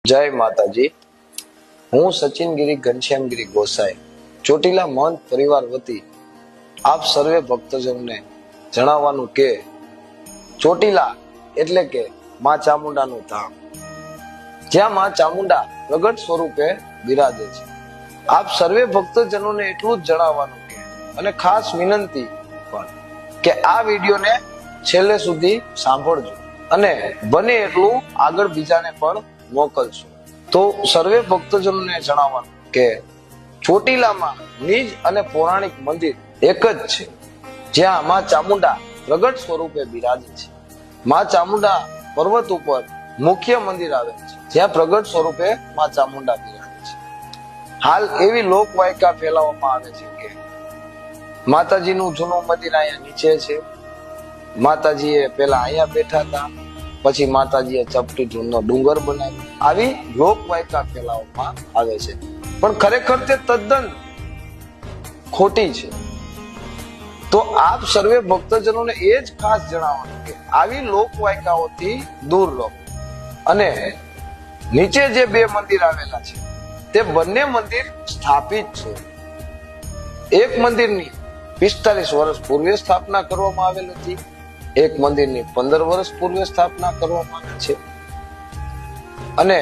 જય માતાજી। હું સચિનગીરી ઘનશ્યામગીરી ગોસાઈ ચોટીલા મહંત પરિવાર વતી આપ સર્વે ભક્તજનોને જણાવવાનું કે ચોટીલા એટલે કે માં ચામુંડાનું ધામ, જ્યાં માં ચામુંડા પ્રગટ સ્વરૂપે બિરાજે છે। આપ સર્વે ભક્તજનોને એટલું જ જણાવવાનું કે અને ખાસ વિનંતી પણ કે આ વિડીયોને છેલ્લે સુધી સાંભળજો અને બને એટલું આગળ બીજાને પણ મોકલશો। તો સર્વે ભક્તજનોને જણાવવાનું કે ચોટીલામાં નિજ અને પૌરાણિક મંદિર એક જ છે, જ્યાં માં ચામુંડા પ્રગટ સ્વરૂપે બિરાજે છે। માં ચામુંડા પર્વત ઉપર મુખ્ય મંદિર આવેલ છે, જ્યાં પ્રગટ સ્વરૂપે માં ચામુંડા બિરાજે છે। હાલ એવી લોકવાયકા ફેલાવવામાં આવે છે કે માતાજીનું જૂનું મંદિર અહીંયા નીચે છે, માતાજીએ પેલા અહીંયા બેઠા હતા, પછી માતાજીએ ચપટી ઢૂંઢનો ડુંગર બનાવ્યો, આવી લોકવાયકા ફેલાવવામાં આવે છે, પણ ખરેખર તે તદ્દન ખોટી છે। તો આપ સર્વે ભક્તજનોને એ જ ખાસ જણાવવાનું કે આવી લોકવાયકાઓથી દૂર રહો અને નીચે જે બે મંદિર આવેલા છે તે બંને મંદિર સ્થાપિત છે। એક મંદિરની 45 વર્ષ પૂર્વે સ્થાપના કરવામાં આવેલ હતી, એક મંદિરની 15 વર્ષ પૂર્વે સ્થાપના કરવામાં આવી છે અને